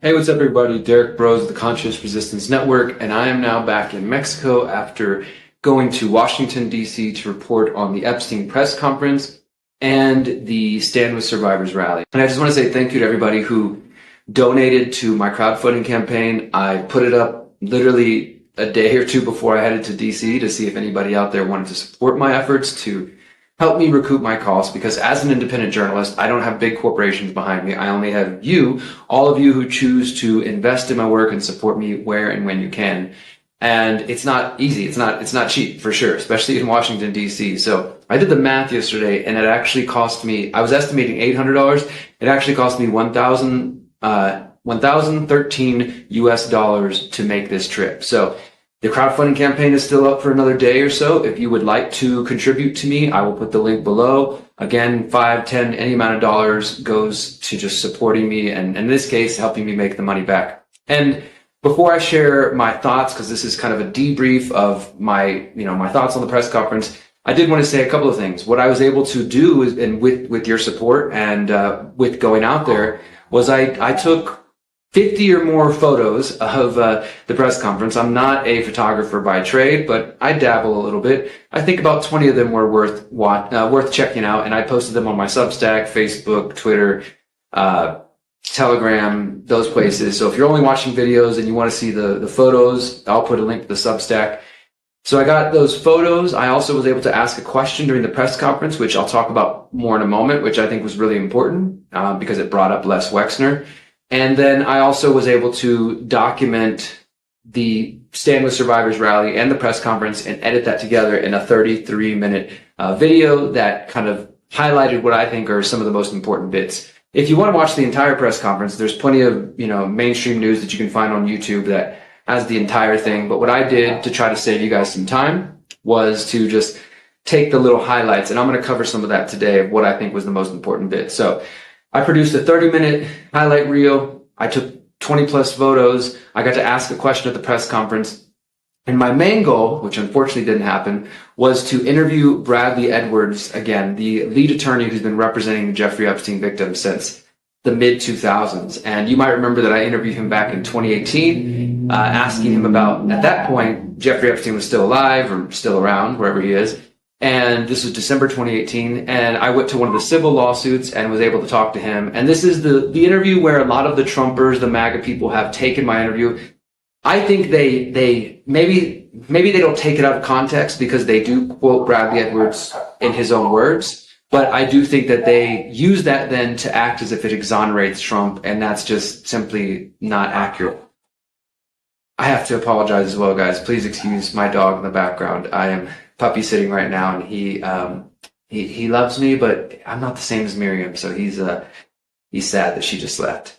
Hey, what's up, everybody? Derrick Broze, the Conscious Resistance Network, and I am now back in Mexico after going to Washington, D.C. to report on the Epstein press conference and the Stand with Survivors rally. And I just want to say thank you to everybody who donated to my crowdfunding campaign. I put it up literally a day or two before I headed to D.C. to see if anybody out there wanted to support my efforts to help me recoup my costs, because as an independent journalist, I don't have big corporations behind me. I only have you, all of you who choose to invest in my work and support me where and when you can. And it's not easy. It's not cheap, for sure, especially in Washington, D.C. So I did the math yesterday, and it actually cost me, I was estimating $800. It actually cost me $1,013 US to make this trip. So the crowdfunding campaign is still up for another day or so. If you would like to contribute to me, I will put the link below. Again, 5, 10, any amount of dollars goes to just supporting me, and in this case, helping me make the money back. And before I share my thoughts, because this is kind of a debrief of my thoughts on the press conference, I did want to say a couple of things. What I was able to do is, and with your support and with going out there, was I took 50 or more photos of the press conference. I'm not a photographer by trade, but I dabble a little bit. I think about 20 of them were worth checking out, and I posted them on my Substack, Facebook, Twitter, Telegram, those places. So if you're only watching videos and you want to see the photos, I'll put a link to the Substack. So I got those photos. I also was able to ask a question during the press conference, which I'll talk about more in a moment, which I think was really important because it brought up Les Wexner. And then I also was able to document the Stand with Survivors rally and the press conference and edit that together in a 33-minute video that kind of highlighted what I think are some of the most important bits. If you want to watch the entire press conference, there's plenty of, mainstream news that you can find on YouTube that has the entire thing. But what I did to try to save you guys some time was to just take the little highlights, and I'm going to cover some of that today of what I think was the most important bit. So I produced a 30-minute highlight reel. I took 20 plus photos. I got to ask a question at the press conference. And my main goal, which unfortunately didn't happen, was to interview Bradley Edwards again, the lead attorney who's been representing the Jeffrey Epstein victims since the mid-2000s. And you might remember that I interviewed him back in 2018, asking him about, at that point, Jeffrey Epstein was still alive or still around, wherever he is. And this was December 2018, and I went to one of the civil lawsuits and was able to talk to him. And this is the interview where a lot of the Trumpers, the MAGA people, have taken my interview. I think they maybe they don't take it out of context, because they do quote Bradley Edwards in his own words. But I do think that they use that then to act as if it exonerates Trump, and that's just simply not accurate. I have to apologize as well, guys. Please excuse my dog in the background. I am puppy sitting right now, and he loves me, but I'm not the same as Miriam, so he's sad that she just left.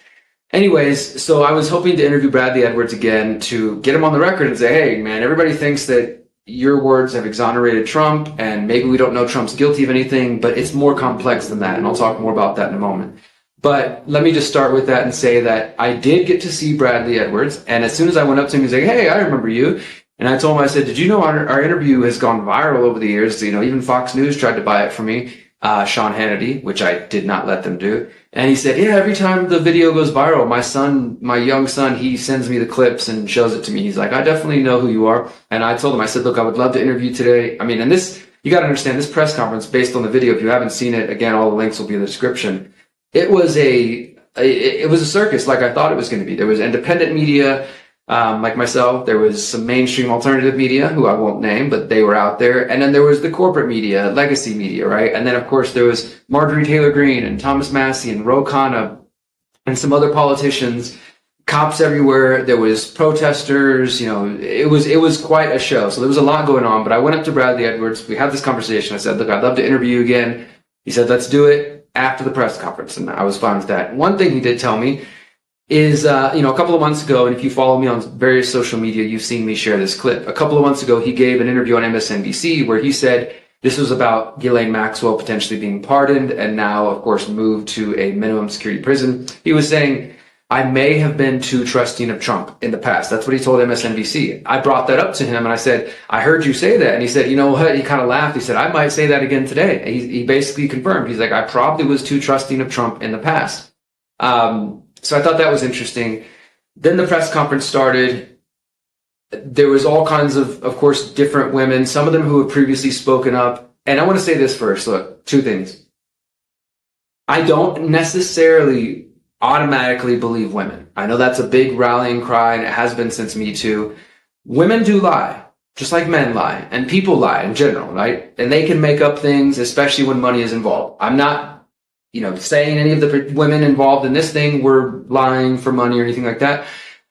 Anyways, so I was hoping to interview Bradley Edwards again to get him on the record and say, hey, man, everybody thinks that your words have exonerated Trump, and maybe we don't know Trump's guilty of anything, but it's more complex than that, and I'll talk more about that in a moment. But let me just start with that and say that I did get to see Bradley Edwards, and as soon as I went up to him and said, hey, I remember you, and I told him, I said, did you know our interview has gone viral over the years? Even Fox News tried to buy it from me, Sean Hannity, which I did not let them do. And he said, yeah, every time the video goes viral, my young son, he sends me the clips and shows it to me. He's like, I definitely know who you are. And I told him, I said, look, I would love to interview today. And this, you got to understand, this press conference, based on the video, if you haven't seen it, again, all the links will be in the description. It was a circus like I thought it was going to be. There was independent media, like myself. There was some mainstream alternative media, who I won't name, but they were out there. And then there was the corporate media, legacy media, right? And then, of course, there was Marjorie Taylor Greene and Thomas Massie and Ro Khanna and some other politicians, cops everywhere. There was protesters. It was quite a show. So there was a lot going on. But I went up to Bradley Edwards. We had this conversation. I said, look, I'd love to interview you again. He said, let's do it after the press conference. And I was fine with that. One thing he did tell me is, a couple of months ago, and if you follow me on various social media, you've seen me share this clip. A couple of months ago, he gave an interview on MSNBC where he said this was about Ghislaine Maxwell potentially being pardoned and now, of course, moved to a minimum security prison. He was saying, I may have been too trusting of Trump in the past. That's what he told MSNBC. I brought that up to him and I said, I heard you say that. And he said, you know what? He kind of laughed. He said, I might say that again today. He basically confirmed. He's like, I probably was too trusting of Trump in the past. So I thought that was interesting. Then the press conference started. There was all kinds of course, different women, some of them who have previously spoken up. And I want to say this first. Look, two things. I don't necessarily automatically believe women. I know that's a big rallying cry, and it has been since Me Too. Women do lie, just like men lie, and people lie in general, right? And they can make up things, especially when money is involved. I'm not, saying any of the women involved in this thing were lying for money or anything like that.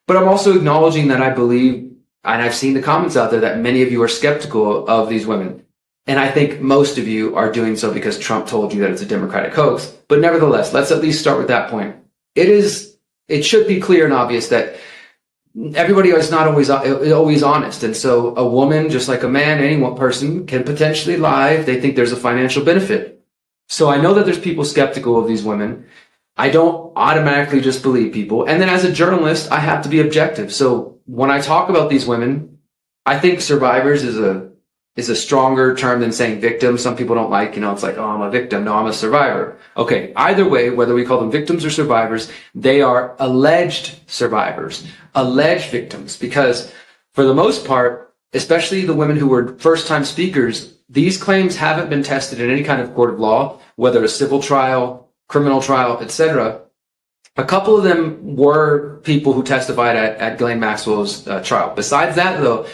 But I'm also acknowledging that I believe, and I've seen the comments out there, that many of you are skeptical of these women. And I think most of you are doing so because Trump told you that it's a Democratic hoax. But nevertheless, let's at least start with that point. It should be clear and obvious that everybody is not always honest. And so a woman, just like a man, any one person can potentially lie if they think there's a financial benefit. So I know that there's people skeptical of these women. I don't automatically just believe people. And then as a journalist, I have to be objective. So when I talk about these women, I think survivors is a stronger term than saying victim. Some people don't like, it's like, oh, I'm a victim. No, I'm a survivor. Okay. Either way, whether we call them victims or survivors, they are alleged survivors, alleged victims, because for the most part, especially the women who were first-time speakers, these claims haven't been tested in any kind of court of law, whether a civil trial, criminal trial, etc. A couple of them were people who testified at Ghislaine Maxwell's trial. Besides that, though,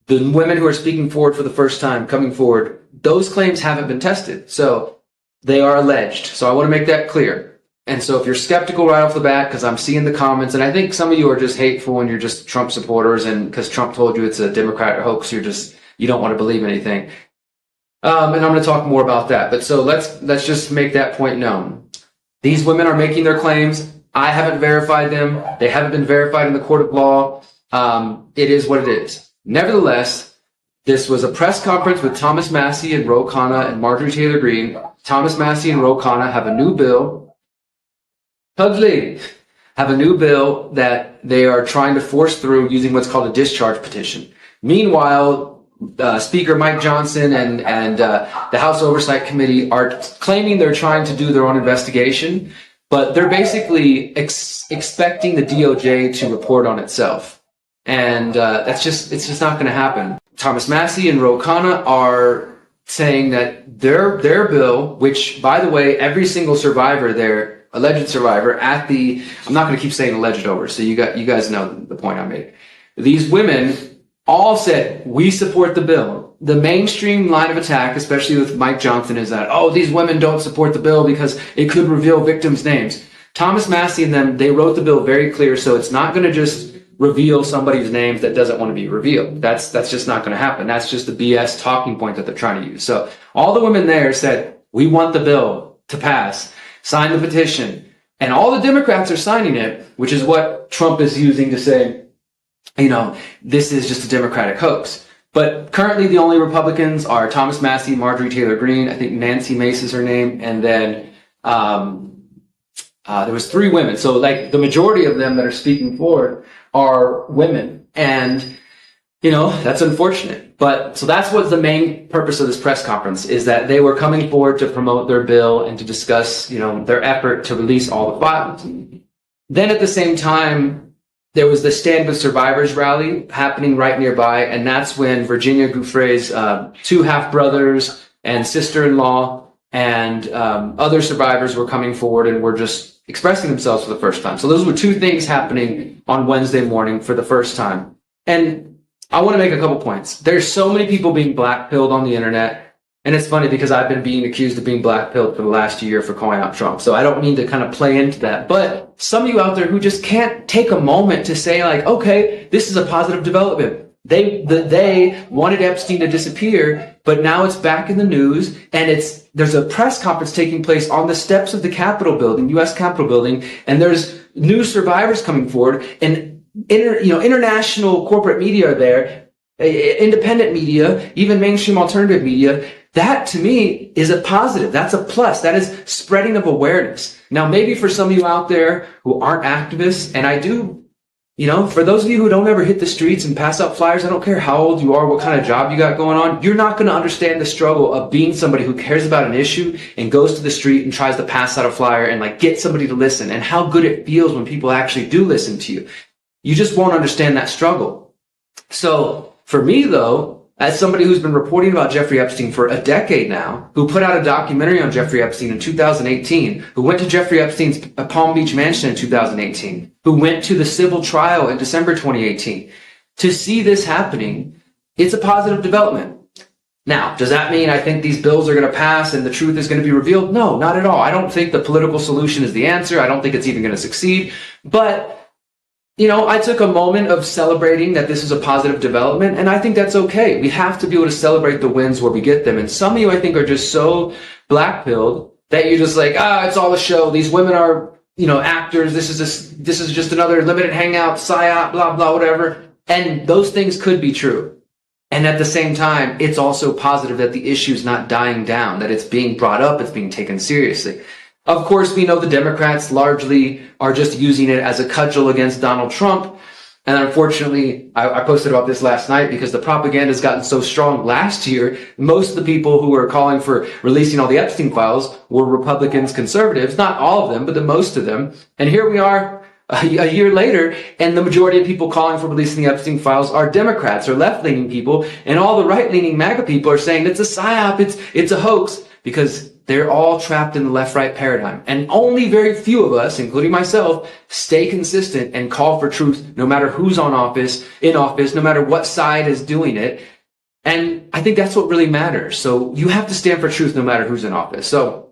the women who are speaking forward for the first time, coming forward, those claims haven't been tested. So they are alleged. So I want to make that clear. And so if you're skeptical right off the bat, because I'm seeing the comments, and I think some of you are just hateful and you're just Trump supporters, and because Trump told you it's a Democrat hoax, you don't want to believe anything. And I'm going to talk more about that. But so let's just make that point known. These women are making their claims. I haven't verified them. They haven't been verified in the court of law. It is what it is. Nevertheless, this was a press conference with Thomas Massie and Ro Khanna and Marjorie Taylor Greene. Thomas Massie and Ro Khanna have a new bill. Pugsley have a new bill that they are trying to force through using what's called a discharge petition. Meanwhile, Speaker Mike Johnson and the House Oversight Committee are claiming they're trying to do their own investigation, but they're basically expecting the DOJ to report on itself. And it's just not going to happen. Thomas Massie and Ro Khanna are saying that their bill, which, by the way, every single survivor there, alleged survivor I'm not going to keep saying alleged over, so you guys know the point I made. These women all said, we support the bill. The mainstream line of attack, especially with Mike Johnson, is that, oh, these women don't support the bill because it could reveal victims' names. Thomas Massie and them, they wrote the bill very clear, so it's not going to just reveal somebody's names that doesn't want to be revealed. That's just not going to happen. That's just the BS talking point that they're trying to use. So all the women there said, we want the bill to pass. Sign the petition. And all the Democrats are signing it, which is what Trump is using to say, this is just a Democratic hoax. But currently the only Republicans are Thomas Massie, Marjorie Taylor Greene, I think Nancy Mace is her name, and then there was 3 women. So like the majority of them that are speaking forward are women. And, that's unfortunate. But so that's what the main purpose of this press conference is, that they were coming forward to promote their bill and to discuss, their effort to release all the files. Then at the same time, there was the Stand With Survivors rally happening right nearby. And that's when Virginia Giuffre's 2 half-brothers and sister-in-law and other survivors were coming forward and were just expressing themselves for the first time. So those were 2 things happening on Wednesday morning for the first time. And I want to make a couple points. There's so many people being blackpilled on the internet. And it's funny because I've been being accused of being blackpilled for the last year for calling out Trump. So I don't mean to kind of play into that. But some of you out there who just can't take a moment to say like, okay, this is a positive development. They wanted Epstein to disappear, but now it's back in the news, and there's a press conference taking place on the steps of the Capitol building, U.S. Capitol building, and there's new survivors coming forward, and international corporate media are there, independent media, even mainstream alternative media. That to me is a positive. That's a plus. That is spreading of awareness. Now, maybe for some of you out there who aren't activists, and I do For those of you who don't ever hit the streets and pass out flyers, I don't care how old you are, what kind of job you got going on, you're not going to understand the struggle of being somebody who cares about an issue and goes to the street and tries to pass out a flyer and like get somebody to listen, and how good it feels when people actually do listen to you. You just won't understand that struggle. So for me though, as somebody who's been reporting about Jeffrey Epstein for a decade now, who put out a documentary on Jeffrey Epstein in 2018, who went to Jeffrey Epstein's Palm Beach mansion in 2018, who went to the civil trial in December 2018, to see this happening, it's a positive development. Now, does that mean I think these bills are going to pass and the truth is going to be revealed? No, not at all. I don't think the political solution is the answer. I don't think it's even going to succeed. But I took a moment of celebrating that this is a positive development, and I think that's okay. We have to be able to celebrate the wins where we get them. And some of you, I think, are just so black-pilled that you're just like, it's all a show. These women are, actors. This is just another limited hangout, psyop, blah, blah, whatever. And those things could be true. And at the same time, it's also positive that the issue's not dying down, that it's being brought up, it's being taken seriously. Of course, we know the Democrats largely are just using it as a cudgel against Donald Trump. And unfortunately, I posted about this last night because the propaganda has gotten so strong last year. Most of the people who were calling for releasing all the Epstein files were Republicans, conservatives, not all of them, but the most of them. And here we are a year later, and the majority of people calling for releasing the Epstein files are Democrats or left-leaning people. And all the right-leaning MAGA people are saying it's a psyop, it's a hoax, because they're all trapped in the left-right paradigm. And only very few of us, including myself, stay consistent and call for truth no matter who's in office, no matter what side is doing it. And I think that's what really matters. So you have to stand for truth no matter who's in office. So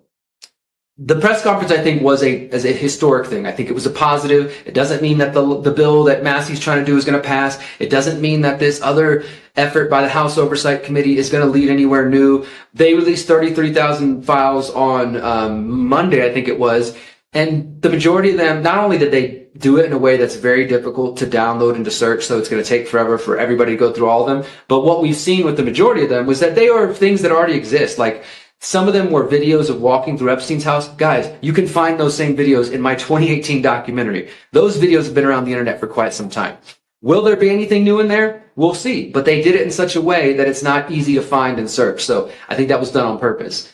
the press conference, I think, was a historic thing. I think it was a positive. It doesn't mean that the bill that Massey's trying to do is going to pass. It doesn't mean that this other effort by the House Oversight Committee is going to lead anywhere new. They released 33,000 files on Monday, I think it was. And the majority of them, not only did they do it in a way that's very difficult to download and to search, so it's going to take forever for everybody to go through all of them, but what we've seen with the majority of them was that they are things that already exist. Like, some of them were videos of walking through Epstein's house. Guys, you can find those same videos in my 2018 documentary. Those videos have been around the internet for quite some time. Will there be anything new in there? We'll see. But they did it in such a way that it's not easy to find and search. So I think that was done on purpose.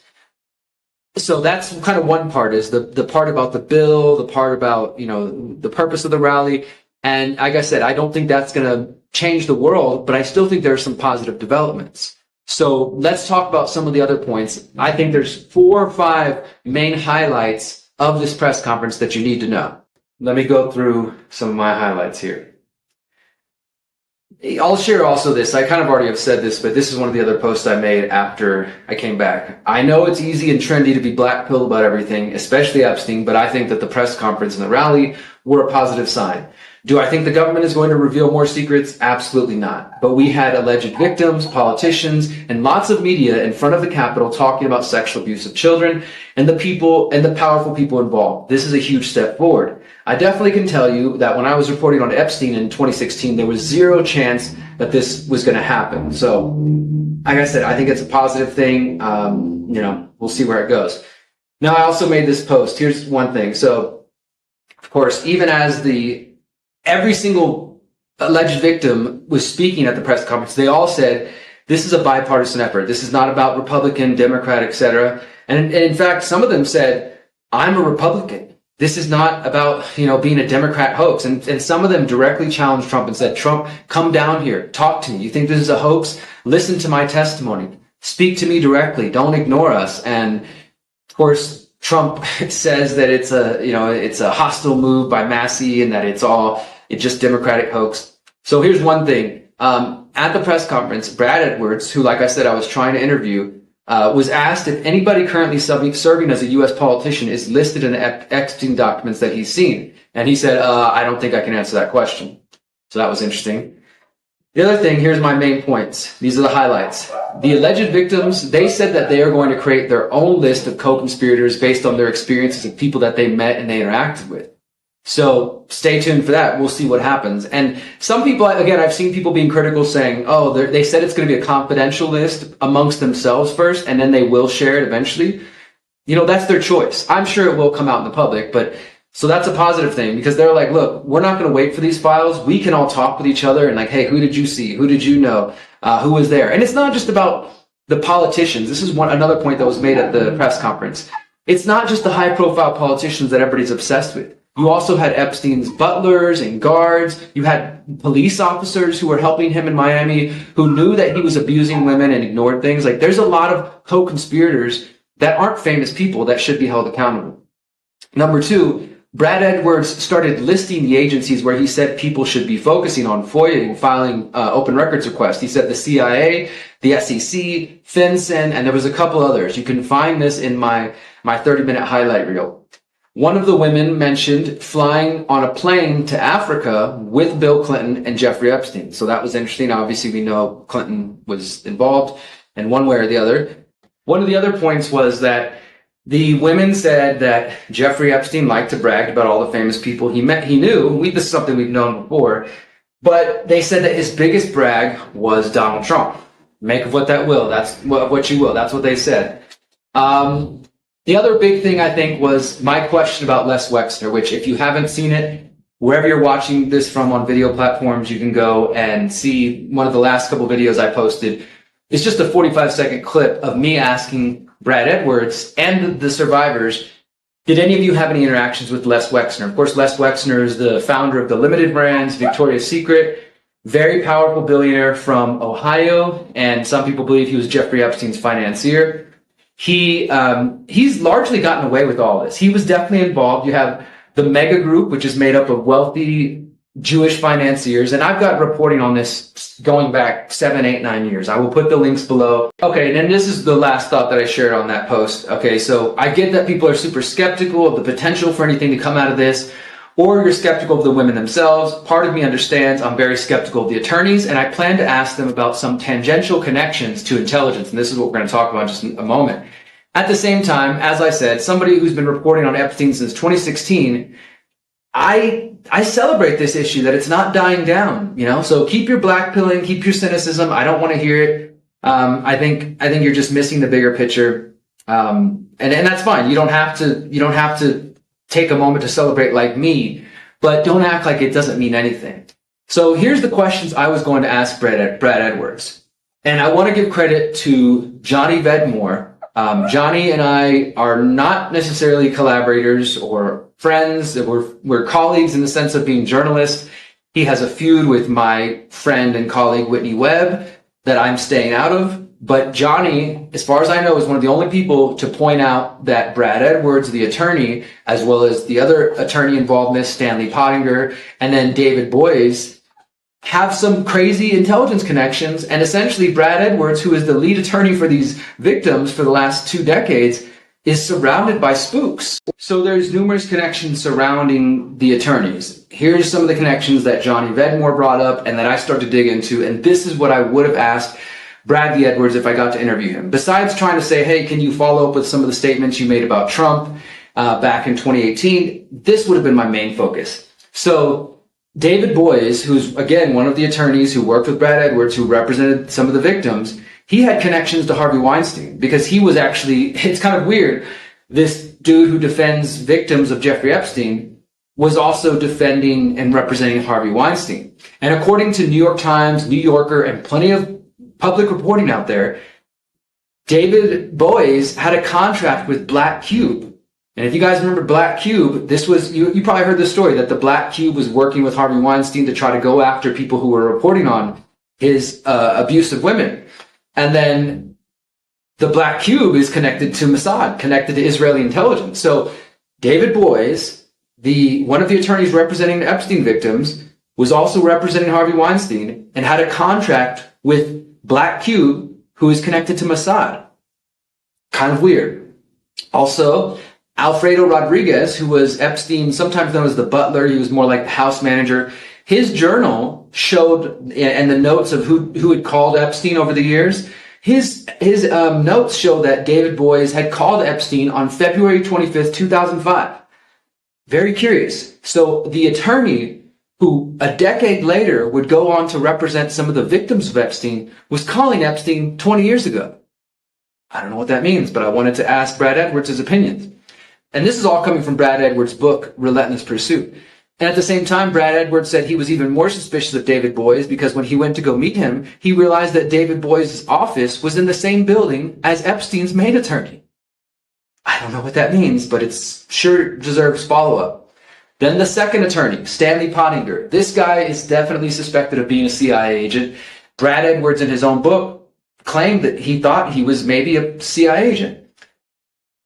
So that's kind of one part, is the part about the bill, the part about, the purpose of the rally. And like I said, I don't think that's going to change the world, but I still think there are some positive developments. So let's talk about some of the other points. I think there's 4 or 5 main highlights of this press conference that you need to know. Let me go through some of my highlights here. I'll share also this. I kind of already have said this, but this is one of the other posts I made after I came back. I know it's easy and trendy to be black-pilled about everything, especially Epstein, but I think that the press conference and the rally were a positive sign. Do I think the government is going to reveal more secrets? Absolutely not. But we had alleged victims, politicians, and lots of media in front of the Capitol talking about sexual abuse of children and the people and the powerful people involved. This is a huge step forward. I definitely can tell you that when I was reporting on Epstein in 2016, there was zero chance that this was going to happen. So, like I said, I think it's a positive thing. We'll see where it goes. Now, I also made this post. Here's one thing. So, of course, even as every single alleged victim was speaking at the press conference, they all said, this is a bipartisan effort. This is not about Republican, Democrat, etc. And in fact, some of them said, I'm a Republican. This is not about, being a Democrat hoax. And some of them directly challenged Trump and said, Trump, come down here. Talk to me. You think this is a hoax? Listen to my testimony. Speak to me directly. Don't ignore us. And of course, Trump says that it's a hostile move by Massey and that it's just Democratic hoax. So here's one thing. At the press conference, Brad Edwards, who, like I said, I was trying to interview, was asked if anybody currently serving as a U.S. politician is listed in the Epstein documents that he's seen. And he said, I don't think I can answer that question. So that was interesting. The other thing, here's my main points. These are the highlights. The alleged victims, they said that they are going to create their own list of co-conspirators based on their experiences of people that they met and they interacted with. So stay tuned for that. We'll see what happens. And some people, again, I've seen people being critical saying, they said it's going to be a confidential list amongst themselves first, and then they will share it eventually. That's their choice. I'm sure it will come out in the public, but So that's a positive thing, because they're like, look, we're not going to wait for these files. We can all talk with each other and like, hey, who did you see? Who did you know? Who was there? And it's not just about the politicians. This is another point that was made at the press conference. It's not just the high profile politicians that everybody's obsessed with. You also had Epstein's butlers and guards. You had police officers who were helping him in Miami who knew that he was abusing women and ignored things. Like, there's a lot of co-conspirators that aren't famous people that should be held accountable. Number two, Brad Edwards started listing the agencies where he said people should be focusing on FOIA and filing open records requests. He said the CIA, the SEC, FinCEN, and there was a couple others. You can find this in my 30-minute highlight reel. One of the women mentioned flying on a plane to Africa with Bill Clinton and Jeffrey Epstein. So that was interesting. Obviously, we know Clinton was involved in one way or the other. One of the other points was that the women said that Jeffrey Epstein liked to brag about all the famous people he met. He knew. This is something we've known before. But they said that his biggest brag was Donald Trump. Make of what that will. That's what you will. That's what they said. The other big thing, I think, was my question about Les Wexner, which, if you haven't seen it, wherever you're watching this from on video platforms, you can go and see one of the last couple videos I posted. It's just a 45-second clip of me asking Brad Edwards and the survivors, did any of you have any interactions with Les Wexner? Of course, Les Wexner is the founder of the Limited Brands, Victoria's Secret, very powerful billionaire from Ohio, and some people believe he was Jeffrey Epstein's financier. He's largely gotten away with all this. He was definitely involved. You have the Mega Group, which is made up of wealthy Jewish financiers, and I've got reporting on this going back 7, 8, 9 years. I will put the links below. Okay, and then this is the last thought that I shared on that post. Okay, so I get that people are super skeptical of the potential for anything to come out of this, or you're skeptical of the women themselves. Part of me understands. I'm very skeptical of the attorneys, and I plan to ask them about some tangential connections to intelligence, and this is what we're going to talk about in just a moment. At the same time, as I said, somebody who's been reporting on Epstein since 2016, I celebrate this issue, that it's not dying down, you know? So keep your blackpilling, keep your cynicism. I don't want to hear it. I think you're just missing the bigger picture. And that's fine. You don't have to take a moment to celebrate like me, but don't act like it doesn't mean anything. So here's the questions I was going to ask Brad Edwards. And I want to give credit to Johnny Vedmore. Johnny and I are not necessarily collaborators or friends. We're colleagues in the sense of being journalists. He has a feud with my friend and colleague Whitney Webb that I'm staying out of. But Johnny, as far as I know, is one of the only people to point out that Brad Edwards, the attorney, as well as the other attorney involved in this, Stanley Pottinger, and then David Boies, have some crazy intelligence connections. And essentially, Brad Edwards, who is the lead attorney for these victims for the last 2 decades, is surrounded by spooks. So there's numerous connections surrounding the attorneys. Here's some of the connections that Johnny Vedmore brought up and that I started to dig into. And this is what I would have asked Bradley Edwards if I got to interview him. Besides trying to say, hey, can you follow up with some of the statements you made about Trump back in 2018? This would have been my main focus. So David Boies, who's, again, one of the attorneys who worked with Brad Edwards, who represented some of the victims, he had connections to Harvey Weinstein because he was actually, it's kind of weird, this dude who defends victims of Jeffrey Epstein was also defending and representing Harvey Weinstein. And according to New York Times, New Yorker, and plenty of public reporting out there, David Boies had a contract with Black Cube. And if you guys remember Black Cube, this was, you probably heard the story that the Black Cube was working with Harvey Weinstein to try to go after people who were reporting on his abuse of women. And then the Black Cube is connected to Mossad, connected to Israeli intelligence. So David Boies, one of the attorneys representing the Epstein victims, was also representing Harvey Weinstein and had a contract with Black Cube, who is connected to Mossad. Kind of weird. Also, Alfredo Rodriguez, who was Epstein, sometimes known as the butler, he was more like the house manager. His journal showed, and the notes of who had called Epstein over the years, his notes show that David Boies had called Epstein on February 25th, 2005. Very curious. So the attorney who a decade later would go on to represent some of the victims of Epstein was calling Epstein 20 years ago. I don't know what that means, but I wanted to ask Brad Edwards his opinions. And this is all coming from Brad Edwards' book, Relentless Pursuit. And at the same time, Brad Edwards said he was even more suspicious of David Broze because when he went to go meet him, he realized that David Broze's office was in the same building as Epstein's main attorney. I don't know what that means, but it's sure deserves follow-up. Then the second attorney, Stanley Pottinger. This guy is definitely suspected of being a CIA agent. Brad Edwards, in his own book, claimed that he thought he was maybe a CIA agent.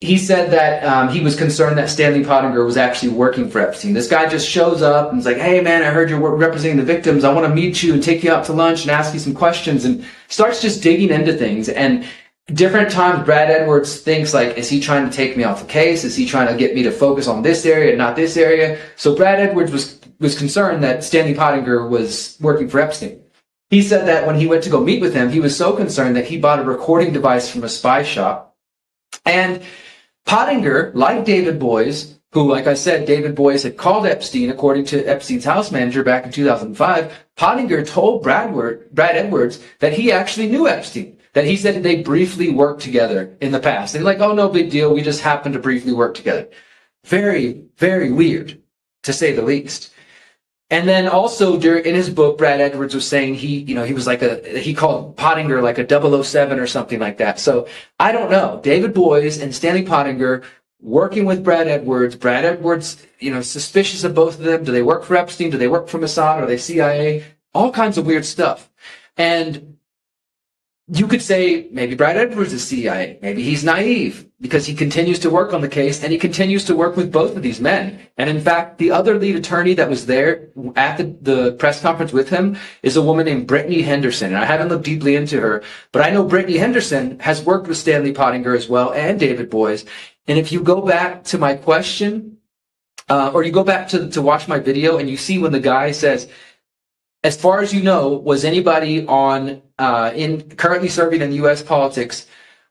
He said that he was concerned that Stanley Pottinger was actually working for Epstein. This guy just shows up and is like, hey, man, I heard you're representing the victims. I want to meet you and take you out to lunch and ask you some questions, and starts just digging into things. And different times, Brad Edwards thinks, like, is he trying to take me off the case? Is he trying to get me to focus on this area and not this area? So Brad Edwards was concerned that Stanley Pottinger was working for Epstein. He said that when he went to go meet with him, he was so concerned that he bought a recording device from a spy shop. And Pottinger, like David Broze, who, like I said, David Broze had called Epstein, according to Epstein's house manager back in 2005, Pottinger told Brad Edwards that he actually knew Epstein, that he said they briefly worked together in the past. They're like, oh, no big deal. We just happened to briefly work together. Very, very weird, to say the least. And then also in his book, Brad Edwards was saying he was like he called Pottinger like a 007 or something like that. So I don't know. David Broze and Stanley Pottinger working with Brad Edwards, suspicious of both of them. Do they work for Epstein? Do they work for Mossad? Are they CIA? All kinds of weird stuff. And you could say maybe Brad Edwards is CIA. Maybe he's naive because he continues to work on the case and he continues to work with both of these men. And in fact, the other lead attorney that was there at the press conference with him is a woman named Brittany Henderson. And I haven't looked deeply into her, but I know Brittany Henderson has worked with Stanley Pottinger as well and David Broze. And if you go back to my question, or you go back to watch my video and you see when the guy says, as far as you know, was anybody currently serving in U.S. politics,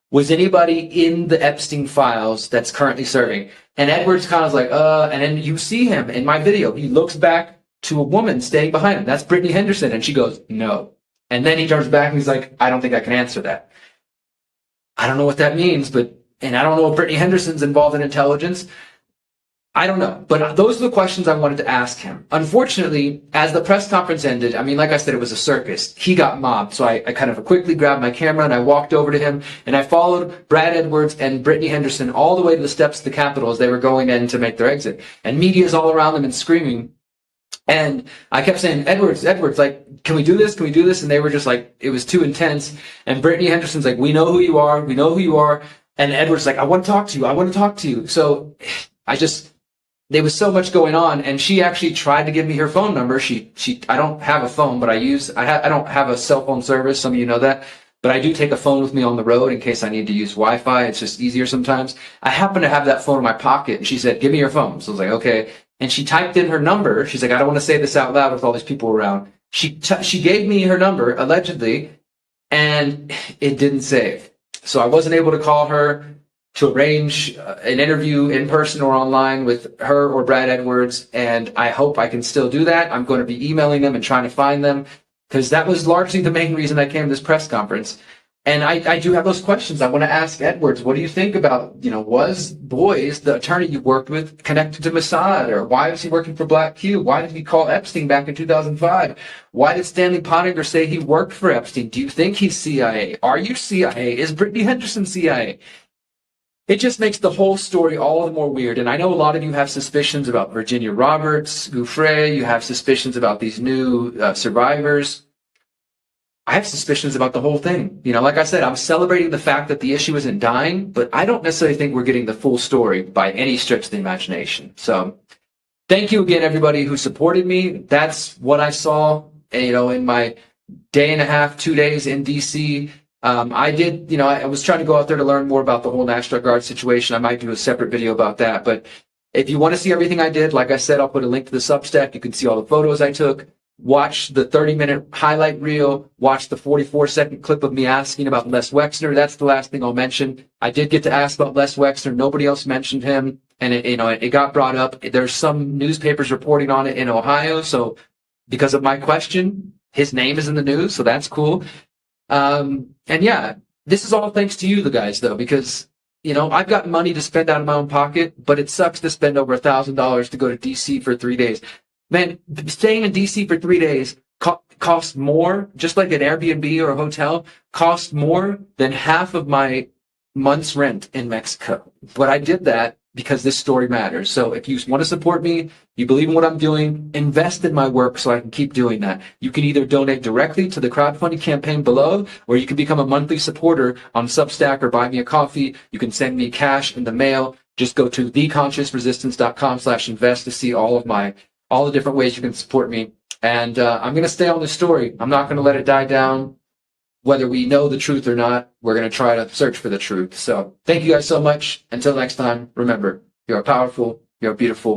was anybody in the Epstein files that's currently serving? And Edwards kind of like, and then you see him in my video. He looks back to a woman standing behind him. That's Brittany Henderson. And she goes, no. And then he turns back and he's like, I don't think I can answer that. I don't know what that means, and I don't know if Brittany Henderson's involved in intelligence. I don't know, but those are the questions I wanted to ask him. Unfortunately, as the press conference ended, I mean, like I said, it was a circus. He got mobbed, so I kind of quickly grabbed my camera and I walked over to him and I followed Brad Edwards and Brittany Henderson all the way to the steps of the Capitol as they were going in to make their exit. And media's all around them and screaming. And I kept saying, Edwards, like, can we do this? Can we do this? And they were just like, it was too intense. And Brittany Henderson's like, we know who you are. We know who you are. And Edwards like, I want to talk to you. I want to talk to you. So there was so much going on, and she actually tried to give me her phone number. I don't have a phone, but I don't have a cell phone service. Some of you know that, but I do take a phone with me on the road in case I need to use Wi-Fi. It's just easier sometimes. I happen to have that phone in my pocket, and she said, give me your phone. So I was like, okay. And she typed in her number. She's like, I don't want to say this out loud with all these people around. She gave me her number, allegedly, and it didn't save. So I wasn't able to call her to arrange an interview in person or online with her or Brad Edwards, and I hope I can still do that. I'm going to be emailing them and trying to find them, because that was largely the main reason I came to this press conference. And I do have those questions. I want to ask Edwards, what do you think about, was Broze, the attorney you worked with, connected to Mossad? Or why was he working for Black Cube? Why did he call Epstein back in 2005? Why did Stanley Pottinger say he worked for Epstein? Do you think he's CIA? Are you CIA? Is Brittany Henderson CIA? It just makes the whole story all the more weird. And I know a lot of you have suspicions about Virginia Roberts, Gouffre. You have suspicions about these new survivors. I have suspicions about the whole thing. Like I said, I'm celebrating the fact that the issue isn't dying, but I don't necessarily think we're getting the full story by any stretch of the imagination. So thank you again, everybody who supported me. That's what I saw, in my day and a half, 2 days in DC. I was trying to go out there to learn more about the whole National Guard situation. I might do a separate video about that. But if you want to see everything I did, like I said, I'll put a link to the Substack. You can see all the photos I took. Watch the 30-minute highlight reel. Watch the 44-second clip of me asking about Les Wexner. That's the last thing I'll mention. I did get to ask about Les Wexner. Nobody else mentioned him. And it got brought up. There's some newspapers reporting on it in Ohio. So because of my question, his name is in the news. So that's cool. And yeah, this is all thanks to you, the guys, though, because You know, I've got money to spend out of my own pocket, but it sucks to spend over $1,000 to go to DC for 3 days. Man, staying in DC for 3 days costs more, just like an Airbnb or a hotel, costs more than half of my month's rent in Mexico. But I did that because this story matters. So if you want to support me, you believe in what I'm doing, invest in my work so I can keep doing that. You can either donate directly to the crowdfunding campaign below, or you can become a monthly supporter on Substack or buy me a coffee. You can send me cash in the mail. Just go to theconsciousresistance.com/invest to see all the different ways you can support me. And I'm going to stay on this story. I'm not going to let it die down. Whether we know the truth or not, we're going to try to search for the truth. So thank you guys so much. Until next time, remember, you're powerful, you're beautiful.